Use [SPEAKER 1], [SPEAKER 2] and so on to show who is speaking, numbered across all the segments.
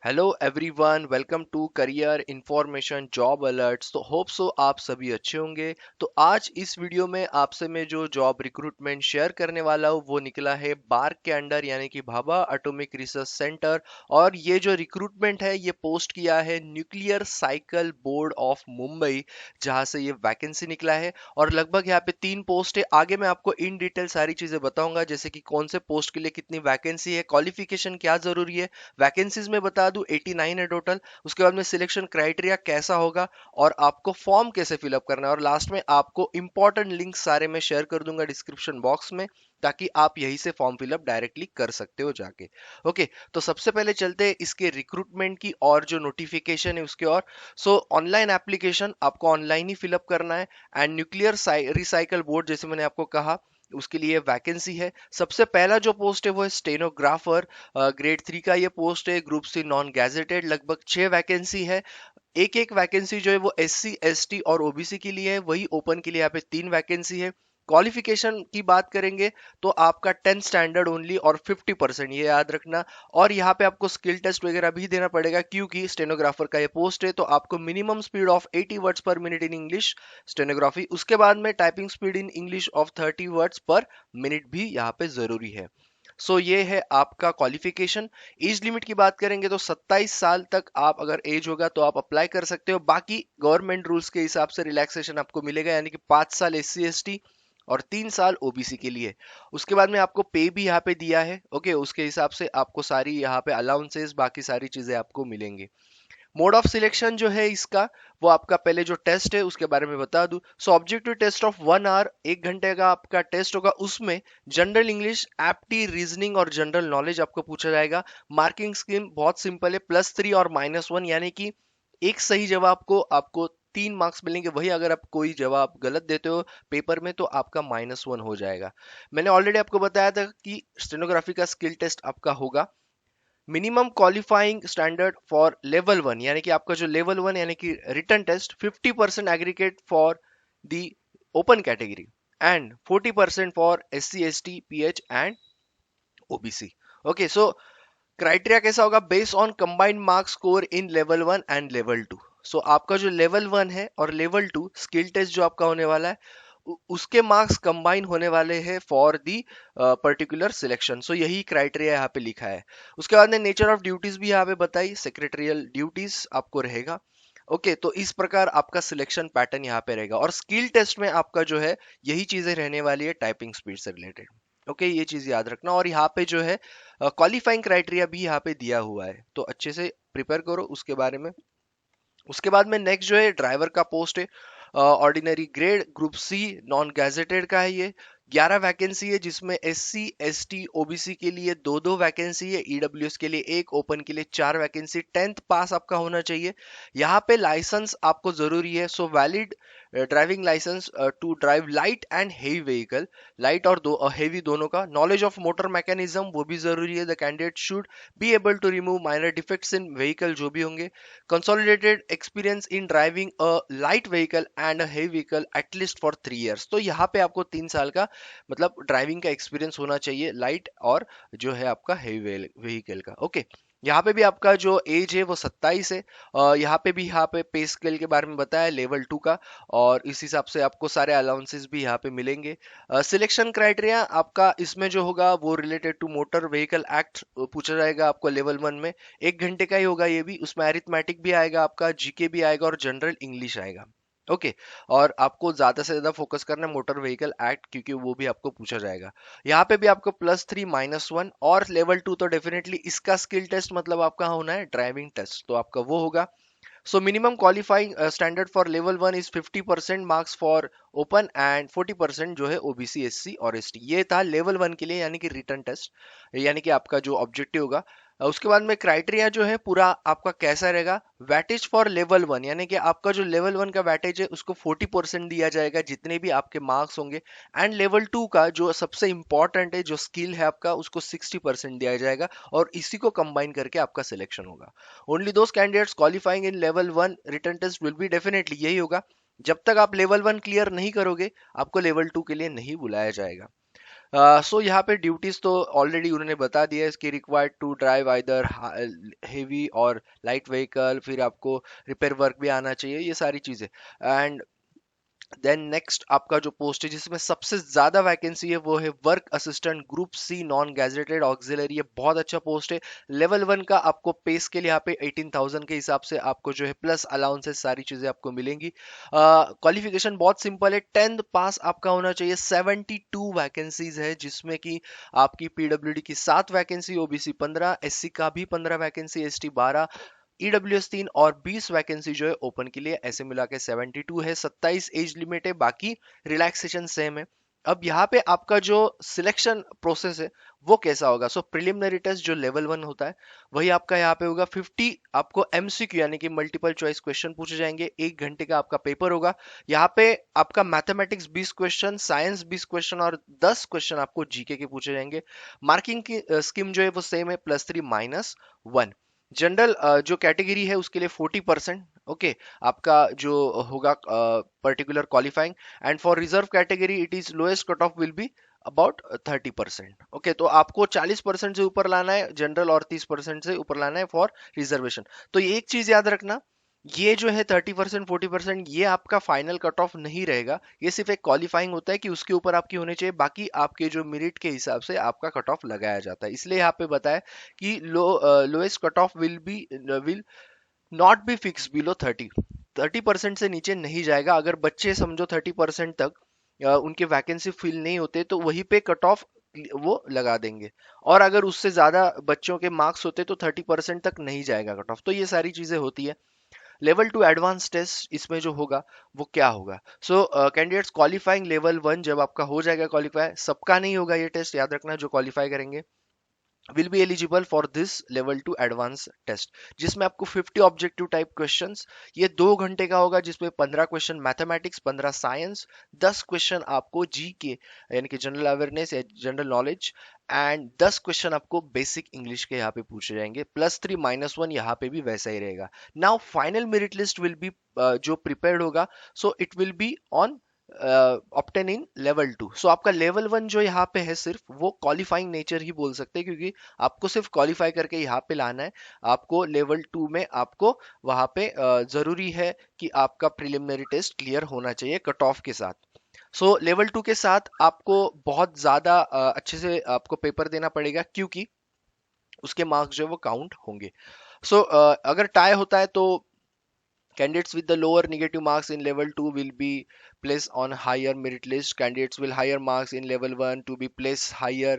[SPEAKER 1] Hello everyone, welcome to career information job alerts. तो hope so आप सभी अच्छे होंगे। तो आज इस वीडियो में आपसे मैं जो जॉब रिक्रूटमेंट शेयर करने वाला हूँ वो निकला है बार्क के अंडर यानी कि भाभा एटॉमिक रिसर्च सेंटर। और ये जो रिक्रूटमेंट है ये पोस्ट किया है nuclear cycle board of Mumbai, जहाँ से ये वैकेंसी निकला है। और लगभग यहाँ पे 3 पोस्ट है। आगे मैं आपको इन डिटेल सारी चीजें बताऊंगा, जैसे कि कौन से पोस्ट के लिए कितनी वैकेंसी है, क्वालिफिकेशन क्या जरूरी है। वैकेंसीज में बता दूं 89 है टोटल। उसके बाद में सिलेक्शन क्राइटेरिया कैसा होगा और आपको फॉर्म कैसे फिलअप करना है, और लास्ट में आपको इंपॉर्टेंट लिंक सारे मैं शेयर कर दूंगा डिस्क्रिप्शन बॉक्स में, ताकि आप यहीं से फॉर्म फिलअप डायरेक्टली कर सकते हो जाके। ओके, तो सबसे पहले चलते हैं इसके रिक्रूटमेंट की और जो नोटिफिकेशन है उसके। और सो ऑनलाइन एप्लीकेशन आपको ऑनलाइन ही फिलअप करना है। एंड न्यूक्लियर रिसाइकल बोर्ड, जैसे मैंने आपको कहा, उसके लिए वैकेंसी है। सबसे पहला जो पोस्ट है वो है स्टेनोग्राफर। ग्रेड 3 का ये पोस्ट है, ग्रुप सी नॉन गैजेटेड। लगभग 6 वैकेंसी है। एक एक वैकेंसी जो है वो SC ST और OBC के लिए है, वही ओपन के लिए यहाँ पे 3 वैकेंसी है। क्वालिफिकेशन की बात करेंगे तो आपका 10 स्टैंडर्ड ओनली और 50%, ये याद रखना। और यहाँ पे आपको स्किल टेस्ट वगैरह भी देना पड़ेगा, क्योंकि स्टेनोग्राफर का ये पोस्ट है। तो आपको मिनिमम स्पीड ऑफ 80 वर्ड्स पर मिनट इन इंग्लिश स्टेनोग्राफी, उसके बाद में typing speed in English of 30 words पर मिनट भी यहाँ पे जरूरी है। ये है आपका क्वालिफिकेशन। एज लिमिट की बात करेंगे तो 27 साल तक आप अगर एज होगा तो आप अप्लाई कर सकते हो। बाकी गवर्नमेंट रूल्स के हिसाब से रिलैक्सेशन आपको मिलेगा, यानी कि 5 साल SC ST और 3 साल OBC के लिए। उसके बाद में आपको पे भी यहाँ पे दिया है। ओके, उसके हिसाब से आपको सारी यहाँ पे अलाउंसेस बाकी सारी चीजें आपको मिलेंगी। मोड ऑफ सिलेक्शन जो है इसका, वो आपका पहले जो टेस्ट है उसके बारे में बता दूं। ऑब्जेक्टिव टेस्ट ऑफ 1 आवर, 1 घंटे का आपका टेस्ट होगा। उसमें जनरल इंग्लिश, एप्टी, रीजनिंग और जनरल नॉलेज आपको पूछा जाएगा। मार्किंग स्कीम बहुत सिंपल है, +3 और -1, यानी कि एक सही जवाब को आपको 3 मार्क्स मिलेंगे। वही अगर आप कोई जवाब गलत देते हो पेपर में तो आपका -1 हो जाएगा। मैंने ऑलरेडी आपको बताया था कि स्टेनोग्राफी का स्किल टेस्ट आपका होगा। Minimum qualifying standard for level 1, यानी कि आपका जो लेवल 1 यानी कि written test, 50% aggregate for the open category and 40% for SC ST PH and OBC। Okay, criteria कैसा होगा? Based on combined marks score in level 1 and level 2। आपका जो लेवल 1 है और लेवल 2 स्किल टेस्ट जो आपका होने वाला है, उसके मार्क्स कंबाइन होने वाले हैं फॉर दी पर्टिकुलर सिलेक्शन। यही क्राइटेरिया यहाँ पे लिखा है। उसके बाद में नेचर ऑफ ड्यूटीज भी यहाँ पे बताई, सेक्रेटरियल ड्यूटीज आपको रहेगा। ओके, तो इस प्रकार आपका सिलेक्शन पैटर्न यहाँ पे रहेगा। और स्किल टेस्ट में आपका जो है यही चीजें रहने वाली है, टाइपिंग स्पीड से रिलेटेड। ओके, ये चीज याद रखना। और यहाँ पे जो है क्वालिफाइंग क्राइटेरिया भी यहाँ पे दिया हुआ है, तो अच्छे से प्रिपेयर करो उसके बारे में। उसके बाद में नेक्स्ट जो है ड्राइवर का पोस्ट है। Ordinary grade, group C non gazetted का है ये। 11 वैकेंसी है, जिसमें SC ST OBC के लिए दो दो वैकेंसी है, EWS के लिए एक, ओपन के लिए 4 वैकेंसी। 10th पास आपका होना चाहिए। यहाँ पे लाइसेंस आपको जरूरी है। Valid driving licence to drive light and heavy vehicle, light और हेवी दोनों का। नॉलेज ऑफ मोटर मैकेनिज्म वो भी जरूरी है। The candidate should be able to remove minor defects in vehicle जो भी होंगे। Consolidated experience in driving a light vehicle and a heavy vehicle at least for 3 years। तो यहाँ पे आपको 3 साल का मतलब ड्राइविंग का एक्सपीरियंस होना चाहिए, लाइट और जो है आपका हेवी व्हीकल का। ओके, यहाँ पे भी आपका जो एज है वो 27 है। यहाँ पे भी यहाँ पे पे स्केल के बारे में बताया लेवल 2 का, और इस हिसाब से आपको सारे अलाउंसेस भी यहाँ पे मिलेंगे। सिलेक्शन क्राइटेरिया आपका इसमें जो होगा वो related to motor vehicle act पूछा जाएगा आपको लेवल 1 में। 1 घंटे का ही होगा ये भी। उसमें अरिथमेटिक भी आएगा, आपका GK भी आएगा और जनरल इंग्लिश आएगा। ओके, और आपको ज्यादा से ज्यादा फोकस करना है मोटर व्हीकल एक्ट, क्योंकि वो भी आपको पूछा जाएगा। यहाँ पे भी आपको +3 -1 और लेवल 2। तो डेफिनेटली इसका स्किल टेस्ट मतलब आपका होना है ड्राइविंग टेस्ट, तो आपका वो होगा। Minimum qualifying standard for level 1 is 50% marks for open and 40% जो है OBC SC और ST। ये था लेवल 1 के लिए, यानी कि रिटर्न टेस्ट, यानी कि आपका जो ऑब्जेक्टिव होगा। उसके बाद में क्राइटेरिया जो है पूरा आपका कैसा रहेगा? वैटेज फॉर लेवल 1, यानी कि आपका जो लेवल 1 का वैटेज है उसको 40% दिया जाएगा, जितने भी आपके मार्क्स होंगे। एंड लेवल 2 का जो सबसे इंपॉर्टेंट है, जो स्किल है आपका, उसको 60% दिया जाएगा, और इसी को कंबाइन करके आपका सिलेक्शन होगा। Only those candidates qualifying in level 1 return test will be, definitely यही होगा। जब तक आप लेवल 1 क्लियर नहीं करोगे आपको लेवल 2 के लिए नहीं बुलाया जाएगा। सो यहाँ पे ड्यूटीज तो ऑलरेडी उन्होंने बता दिया है इसकी, required to drive either heavy और लाइट व्हीकल, फिर आपको रिपेयर वर्क भी आना चाहिए, ये सारी चीजें। एंड देन नेक्स्ट आपका जो पोस्ट है जिसमें सबसे ज्यादा वैकेंसी है वो है work assistant group C non gazetted auxiliary. ये बहुत अच्छा पोस्ट है। लेवल 1 का आपको पे स्केल यहाँ पे 18,000 के हिसाब से आपको जो है प्लस अलाउंसेस सारी चीजें आपको मिलेंगी। क्वालिफिकेशन बहुत सिंपल है, 10th पास आपका होना चाहिए। 72 वैकेंसीज है जिसमें कि आपकी पीडब्ल्यूडी की 7 वैकेंसी, ओबीसी 15, एससी का भी 15 वैकेंसी, एसटी 12, ईडब्ल्यूएस 3 और 20 वैकेंसी जो है ओपन के लिए, ऐसे मिला के 72 है। 27 एज लिमिट है, बाकी रिलैक्सेशन सेम है। अब यहाँ पे आपका जो सिलेक्शन प्रोसेस है वो कैसा होगा? सो प्रिलिमिनरी टेस्ट जो लेवल 1 होता है वही आपका यहाँ पे होगा। 50 आपको एमसीक्यू यानी कि मल्टीपल चॉइस क्वेश्चन पूछे जाएंगे। 1 घंटे का आपका पेपर होगा। यहाँ पे आपका मैथमेटिक्स 20 क्वेश्चन, साइंस 20 क्वेश्चन और 10 क्वेश्चन आपको जीके के पूछे जाएंगे। मार्किंग की स्कीम जो है वो सेम है, +3 -1। जनरल जो कैटेगरी है उसके लिए 40%, ओके, आपका जो होगा particular qualifying. And for reserve category it is lowest cut off will be about 30%। Okay, तो आपको 40% से ऊपर लाना है जनरल और 30% से ऊपर लाना है फॉर रिजर्वेशन। तो ये एक चीज याद रखना, ये जो है 30% 40% ये आपका फाइनल कट ऑफ नहीं रहेगा, ये सिर्फ एक क्वालिफाइंग होता है कि उसके ऊपर आपकी होनी चाहिए। बाकी आपके जो मेरिट के हिसाब से आपका कट ऑफ लगाया जाता है। इसलिए यहाँ पे बताया कि lowest cut off will not be fix below 30% से नीचे नहीं जाएगा। अगर बच्चे समझो 30% तक उनके वैकेंसी फिल नहीं होते तो वहीं पे कट ऑफ वो लगा देंगे। और अगर उससे ज्यादा बच्चों के मार्क्स होते तो 30% तक नहीं जाएगा कट ऑफ। तो ये सारी चीजें होती है। लेवल 2 एडवांस टेस्ट इसमें जो होगा वो क्या होगा? सो कैंडिडेट्स क्वालिफाइंग लेवल 1 जब आपका हो जाएगा क्वालिफाई, सबका नहीं होगा ये टेस्ट, याद रखना, जो क्वालिफाई करेंगे will be eligible for this level 2 advanced test, जिसमें आपको 50 ऑब्जेक्टिव टाइप क्वेश्चंस, ये 2 घंटे का होगा, जिसमें 15 क्वेश्चन मैथमेटिक्स, 15 साइंस, 10 क्वेश्चन आपको जी के यानी कि जनरल अवेयरनेस या जनरल नॉलेज, एंड 10 क्वेश्चन आपको बेसिक इंग्लिश के यहाँ पे पूछे जाएंगे। +3 -1 यहाँ पे भी वैसा ही रहेगा। Now final merit list will be जो प्रिपेयर्ड होगा, so it will be on obtain in level 2। So आपका लेवल 1 जो यहाँ पे है सिर्फ वो क्वालिफाइंग नेचर ही बोल सकते हैं, क्योंकि आपको सिर्फ क्वालिफाई करके यहाँ पे लाना है। आपको लेवल 2 में आपको वहां पे जरूरी है कि आपका प्रिलिमिनरी टेस्ट क्लियर होना चाहिए कट ऑफ के साथ। सो लेवल 2 के साथ आपको बहुत ज्यादा अच्छे से आपको पेपर देना पड़ेगा, क्योंकि उसके मार्क्स जो है वो काउंट होंगे। सो अगर टाई होता है तो candidates with the lower negative marks in level 2 will be placed on higher merit list. Candidates with higher marks in level 1 to be placed higher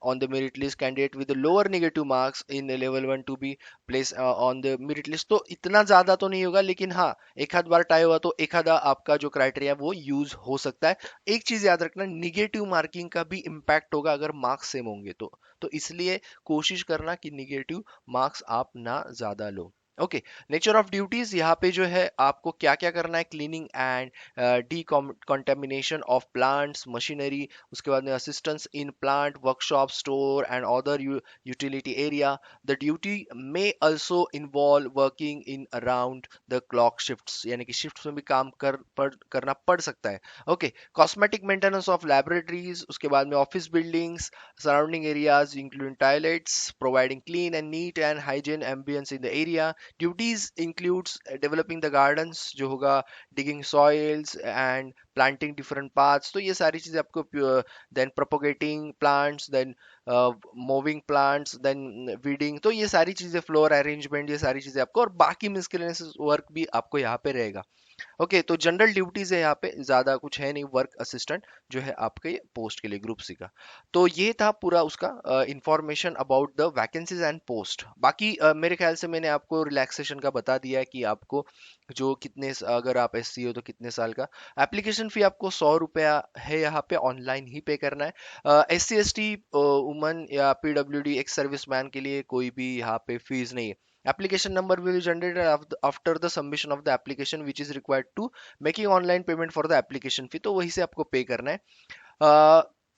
[SPEAKER 1] on the merit list. Candidate with the lower negative marks in the level 1 to be placed on the merit list. तो इतना ज्यादा तो नहीं होगा, लेकिन हाँ एक आध बार टाई हुआ तो एक आधा आपका जो क्राइटेरिया वो यूज हो सकता है। एक चीज याद रखना, निगेटिव मार्किंग का भी इम्पैक्ट होगा अगर मार्क्स सेम होंगे तो इसलिए कोशिश करना कि निगेटिव मार्क्स आप ना ज्यादा लो। ओके, नेचर ऑफ ड्यूटीज यहाँ पे जो है आपको क्या क्या करना है, cleaning and D contamination of plants machinery, उसके बाद में assistance in plant workshop store and other utility area. The duty may also involve working in around the clock shifts, यानी कि शिफ्ट में भी काम करना पड़ सकता है। Okay, cosmetic maintenance of laboratories, उसके बाद में office buildings, surrounding areas including toilets, providing clean and neat and hygiene ambience in the area. Duties includes developing the gardens जो होगा, digging soils and planting different parts, तो ये सारी चीजें आपको, then propagating plants, then moving plants, then weeding, तो ये सारी चीजें, फ्लोर अरेंजमेंट, ये सारी चीजें आपको, और बाकी मिसकेलेनियस वर्क भी आपको यहाँ पे रहेगा। ओके, तो जनरल ड्यूटीज है यहाँ पे, ज्यादा कुछ है नहीं। वर्क असिस्टेंट जो है आपके पोस्ट के लिए ग्रुप सी का। तो ये था पूरा उसका information about the vacancies and post. बाकी मेरे ख्याल से मैंने आपको रिलैक्सेशन का बता दिया है कि आपको जो कितने, अगर आप एससी हो तो कितने साल का। एप्लीकेशन फी आपको 100 रुपया है, यहाँ पे ऑनलाइन ही पे करना है। SC ST वुमन या PWD एक्स सर्विसमैन के लिए कोई भी यहाँ पे फीस नहीं है। Application number will be generated after the submission of the application which is required to making online payment for the application fee, तो वहीं से आपको पे करना है।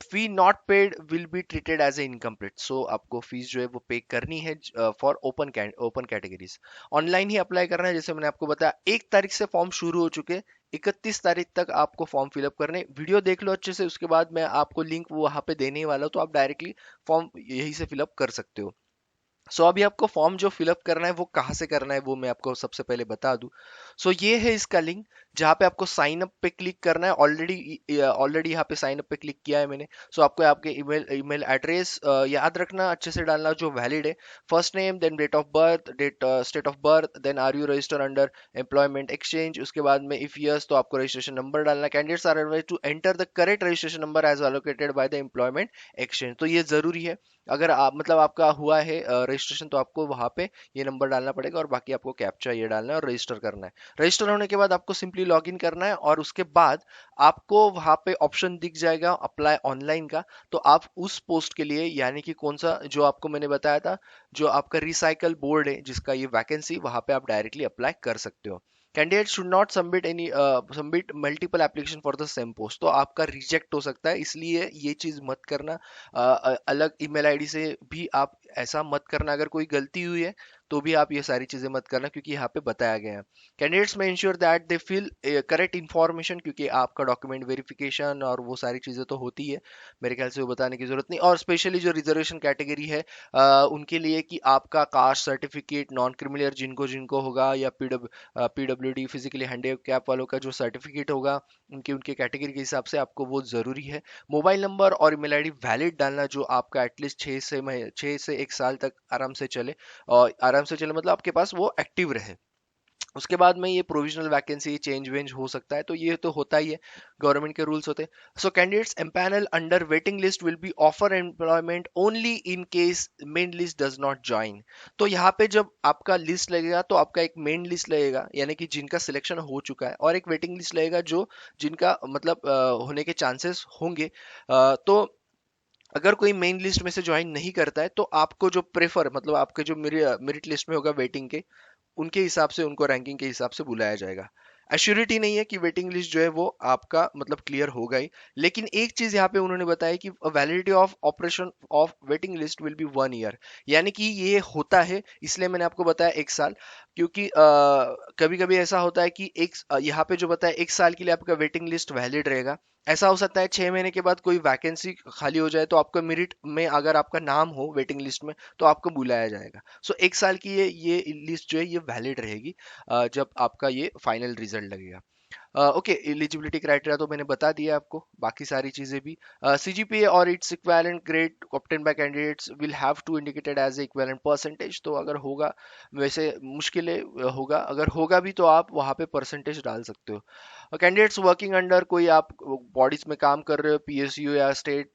[SPEAKER 1] Fee not paid will be treated as a incomplete, so आपको fees जो है वो पे करनी है फॉर ओपन कैटेगरीज। ऑनलाइन ही अप्लाई करना है, जैसे मैंने आपको बताया 1 तारीख से फॉर्म शुरू हो चुके, 31 तारीख तक आपको फॉर्म फिलअप करने, वीडियो देख लो अच्छे से, उसके बाद मैं आपको लिंक वो वहाँ पे देने ही वाला हूँ, तो आप डायरेक्टली फॉर्म यहीं से फिलअप कर सकते हो। अभी आपको फॉर्म जो फिलअप करना है वो कहाँ से करना है वो मैं आपको सबसे पहले बता दूं। ये है इसका लिंक, जहाँ पे आपको साइन अप पे क्लिक करना है। ऑलरेडी यहाँ पे साइन अप पे क्लिक किया है मैंने। आपको आपके ईमेल एड्रेस याद रखना, अच्छे से डालना जो वैलिड है। First name, then date of birth, state of birth, then are you register under employment exchange, उसके बाद में इफ यस तो आपको रजिस्ट्रेशन नंबर डालना। Candidates are advise to enter the correct registration number as allocated by the employment exchange. तो ये जरूरी है। अगर आप मतलब आपका हुआ है रजिस्ट्रेशन, तो आपको वहां पे ये नंबर डालना पड़ेगा, और बाकी आपको कैप्चा ये डालना है और रजिस्टर करना है। रजिस्टर होने के बाद आपको सिंपली लॉग इन करना है, और उसके बाद आपको वहां पे ऑप्शन दिख जाएगा अप्लाई ऑनलाइन का। तो आप उस पोस्ट के लिए, यानी कि कौन सा जो आपको मैंने बताया था, जो आपका रिसाइकल बोर्ड है जिसका ये वैकेंसी, वहां पे आप डायरेक्टली अप्लाई कर सकते हो। Candidate should not submit multiple application for the same post. तो आपका रिजेक्ट हो सकता है, इसलिए ये चीज मत करना। अलग ईमेल आईडी से भी आप ऐसा मत करना। अगर कोई गलती हुई है तो भी आप ये सारी चीजें मत करना, क्योंकि यहाँ पे बताया गया है। कैंडिडेट्स में ensure that they fill correct information, क्योंकि आपका डॉक्यूमेंट वेरिफिकेशन और वो सारी चीजें तो होती है, मेरे ख्याल से वो बताने की जरूरत नहीं। और स्पेशली जो रिजर्वेशन कैटेगरी है उनके लिए कि आपका कास्ट सर्टिफिकेट, नॉन क्रिमिनल जिनको जिनको होगा, या पीडब्ल्यूडी फिजिकली हैंडीकैप वालों का जो सर्टिफिकेट होगा, उनके उनके कैटेगरी के हिसाब से आपको वो जरूरी है। मोबाइल नंबर और ईमेल आईडी वैलिड डालना, जो आपका एटलीस्ट 6 से 1 साल तक आराम से चले, और आराम से चले मतलब आपके पास वो एक्टिव रहे। उसके बाद में ये प्रोविजनल वैकेंसी चेंज वेंज हो सकता है, तो ये तो होता ही है, गवर्नमेंट के रूल्स होते हैं। Candidates empanel under waiting list will be offer employment only in case main list does not join. तो यहाँ पे जब आपका लिस्ट लगेगा, तो आपका एक मेन लिस्ट लगेगा, यानी कि जिनका सिलेक्शन हो चुका है, और एक वेटिंग लिस्ट लगेगा जो जिनका मतलब होने के चांसेस होंगे। तो अगर कोई मेन लिस्ट में से ज्वाइन नहीं करता है, तो आपको जो प्रेफर मतलब आपके जो मेरिट लिस्ट में होगा वेटिंग के, उनके हिसाब से, उनको रैंकिंग के हिसाब से बुलाया जाएगा। एश्योरिटी नहीं है कि वेटिंग लिस्ट जो है वो आपका मतलब क्लियर होगा ही। लेकिन एक चीज यहाँ पे उन्होंने बताया कि validity of operation of waiting list will B 1 year. यानी कि ये होता है, इसलिए मैंने आपको बताया 1 साल, क्योंकि कभी कभी ऐसा होता है कि यहाँ पे जो बताया 1 साल के लिए आपका वेटिंग लिस्ट वैलिड रहेगा। ऐसा हो सकता है 6 महीने के बाद कोई वैकेंसी खाली हो जाए, तो आपका मेरिट में अगर आपका नाम हो वेटिंग लिस्ट में, तो आपको बुलाया जाएगा। 1 साल की ये लिस्ट जो है ये वैलिड रहेगी जब आपका ये फाइनल रिजल्ट लगेगा। ओके, एलिजिबिलिटी क्राइटेरिया तो मैंने बता दिया आपको, बाकी सारी चीजें भी। सीजीपीए और its equivalent grade obtain by candidates will have to indicated as equivalent percentage. तो अगर होगा, वैसे मुश्किल है, होगा, अगर होगा भी तो आप वहाँ पे परसेंटेज डाल सकते हो। कैंडिडेट्स वर्किंग अंडर, कोई आप बॉडीज में काम कर रहे हो, पीएसयू या स्टेट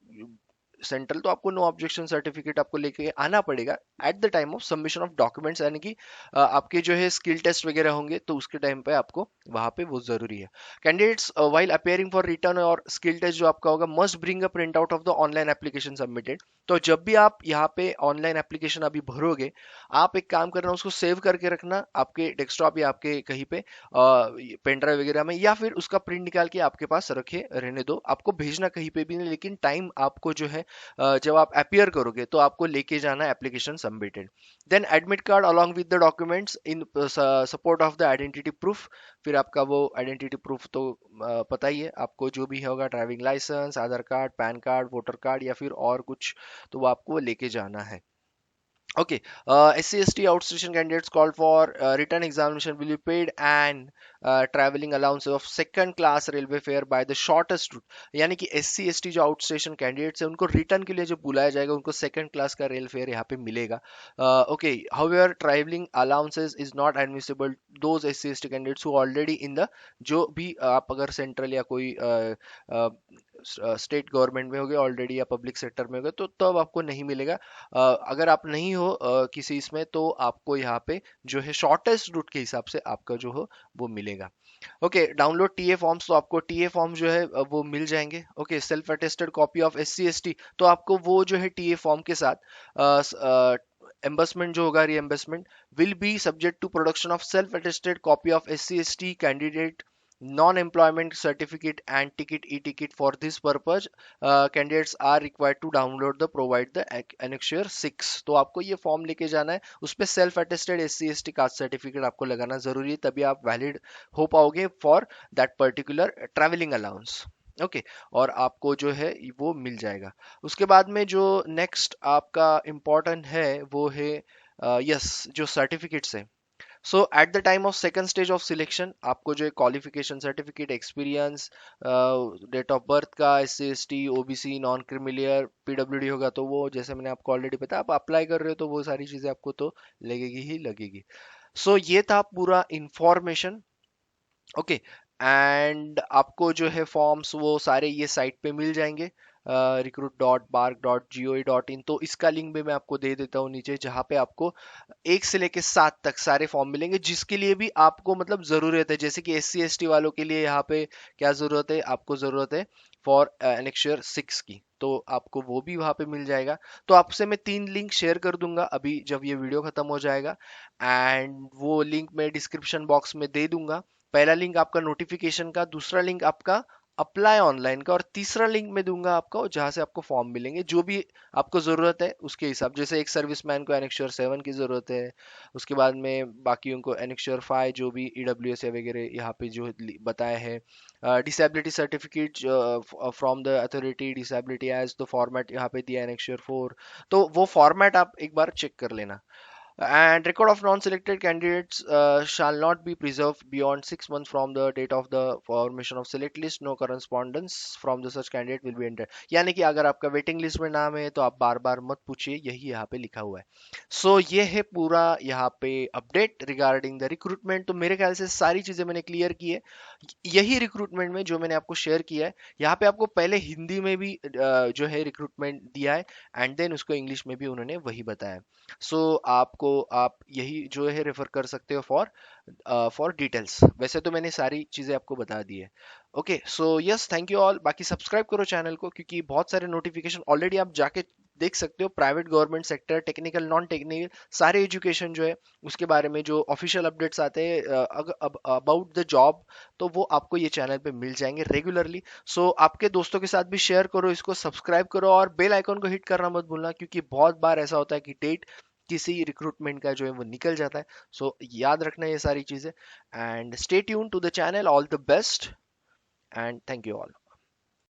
[SPEAKER 1] सेंट्रल, तो आपको नो ऑब्जेक्शन सर्टिफिकेट आपको लेके आना पड़ेगा eight the time of submission of documents, यानी कि आपके जो है स्किल टेस्ट वगैरह होंगे, तो उसके टाइम पे आपको वहां पे वो जरूरी है। Candidates while appearing for return और स्किल टेस्ट जो आपका होगा, must bring a print out of the online application submitted. तो जब भी आप यहाँ पे ऑनलाइन एप्लीकेशन अभी भरोगे, आप एक काम करना, उसको सेव करके रखना आपके डेस्कटॉप या आपके कहीं पे पेन ड्राइव वगैरह में, या फिर उसका प्रिंट निकाल के आपके पास रखे रहने दो। आपको भेजना कहीं पे भी नहीं, लेकिन टाइम आपको जो है जब आप अपियर करोगे तो आपको लेके जाना application submitted. Then admit card along with the documents in support of the identity proof. फिर आपका वो आइडेंटिटी प्रूफ तो पता ही है आपको, जो भी होगा, driving licence, Aadhaar card, PAN card, voter card, या फिर और कुछ, तो वो आपको लेके जाना है। Okay, SC/ST outstation candidates called for written examination will be paid, and traveling allowance of second class railway fare by the shortest route। यानी कि SC/ST जो आउटस्टेशन कैंडिडेट्स है, उनको रिटर्न के लिए जो बुलाया जाएगा, उनको सेकंड क्लास का रेल फेयर यहाँ पे मिलेगा। Okay, however travelling allowances is not admissible those SC/ST candidates who already in the, जो भी आप अगर सेंट्रल या कोई स्टेट गवर्नमेंट में होगे ऑलरेडी, या पब्लिक सेक्टर में होगे, तो तब आपको नहीं मिलेगा। अगर आप नहीं हो किसी इसमें, तो आपको यहाँ पे जो है शॉर्टेस्ट रूट के हिसाब से आपका जो हो वो मिलेगा। ओके, डाउनलोड टीए फॉर्म्स, तो आपको टीए फॉर्म जो है वो मिल जाएंगे। Okay, self attested copy of SC/ST, तो आपको वो जो है टीए फॉर्म के साथ एम्बर्समेंट जो होगा, reimbursement will be subject to production of self attested copy of SC/ST candidate non-employment certificate and ticket e-ticket. For this purpose candidates are required to download the provide the annexure 6। तो आपको ये form लेके जाना है, उस पे self attested SC ST caste certificate आपको लगाना जरूरी है, तभी आप वैलिड हो पाओगे for that particular travelling allowance. Okay और आपको जो है वो मिल जाएगा। उसके बाद में जो नेक्स्ट आपका इम्पोर्टेंट है वो है यस जो सर्टिफिकेट्स है। So at the time of second stage of selection आपको जो है qualification certificate, experience, date of birth का, SC ST OBC non creamy layer PWD होगा तो वो जैसे मैंने आपको ऑलरेडी बताया, आप अप्लाई कर रहे हो तो वो सारी चीजें आपको तो लगेगी ही लगेगी। सो ये था पूरा इंफॉर्मेशन। ओके एंड आपको जो है फॉर्म्स वो सारे ये साइट पे मिल जाएंगे, recruit.bark.goi.in। तो इसका लिंक भी मैं आपको दे देता हूँ नीचे, जहाँ पे आपको 1 से लेके 7 तक सारे फॉर्म मिलेंगे, जिसके लिए भी आपको मतलब ज़रूरत है। जैसे कि SC ST वालों के लिए यहाँ पे क्या ज़रूरत है, आपको ज़रूरत है फॉर एनेक्शर 6 की, तो आपको वो भी वहाँ पे मिल जाएगा। तो आपसे मैं 3 लिंक शेयर कर दूंगा अभी जब ये वीडियो खत्म हो जाएगा, एंड वो लिंक मैं डिस्क्रिप्शन बॉक्स में दे दूंगा। पहला लिंक आपका नोटिफिकेशन का, दूसरा लिंक आपका अप्लाई ऑनलाइन का, और तीसरा लिंक मैं दूंगा आपको जहां से आपको फॉर्म मिलेंगे जो भी आपको जरूरत है उसके हिसाब। जैसे एक सर्विसमैन को एनेक्श्योर 7 की जरूरत है, उसके बाद में बाकियों को एनेक्श्योर 5 जो भी EWS है वगैरह यहाँ पे जो बताया है। Disability certificate from the authority disability as the format यहाँ पे दिया एनेक्श्योर 4, तो वो फॉर्मेट आप एक बार चेक कर लेना। And record of non-selected candidates shall not be preserved beyond 6 months from the date of the formation of select list. No correspondence from the such candidate will be entered। यानी कि अगर आपका waiting list में नाम है तो आप बार बार मत पूछिए, यही यहाँ पे लिखा हुआ है। सो ये है पूरा यहाँ पे अपडेट रिगार्डिंग द रिक्रूटमेंट। तो मेरे ख्याल से सारी चीजें मैंने क्लियर की है। यही रिक्रूटमेंट में जो मैंने आपको शेयर किया है, यहाँ पे आपको पहले हिंदी में भी जो है रिक्रूटमेंट दिया है, एंड देन उसको इंग्लिश में भी उन्होंने वही बताया। सो आपको आप यही जो है रेफर कर सकते हो फॉर डिटेल्स। वैसे तो मैंने सारी चीज़ें आपको बता दी है। Okay so yes thank you all. बाकी सब्सक्राइब करो चैनल को, क्योंकि बहुत सारे नोटिफिकेशन ऑलरेडी आप जाके देख सकते हो। Private government sector technical non technical सारे एजुकेशन जो है उसके बारे में जो ऑफिशियल अपडेट्स आते हैं अबाउट द जॉब, तो वो आपको ये चैनल पे मिल जाएंगे रेगुलरली। सो आपके दोस्तों के साथ भी शेयर करो, इसको सब्सक्राइब करो और बेल आइकन को हिट करना मत भूलना, क्योंकि बहुत बार ऐसा होता है कि डेट किसी रिक्रूटमेंट का जो है वो निकल जाता है। सो याद रखना ये सारी चीजें, and stay tune to the channel. All the best and thank you all.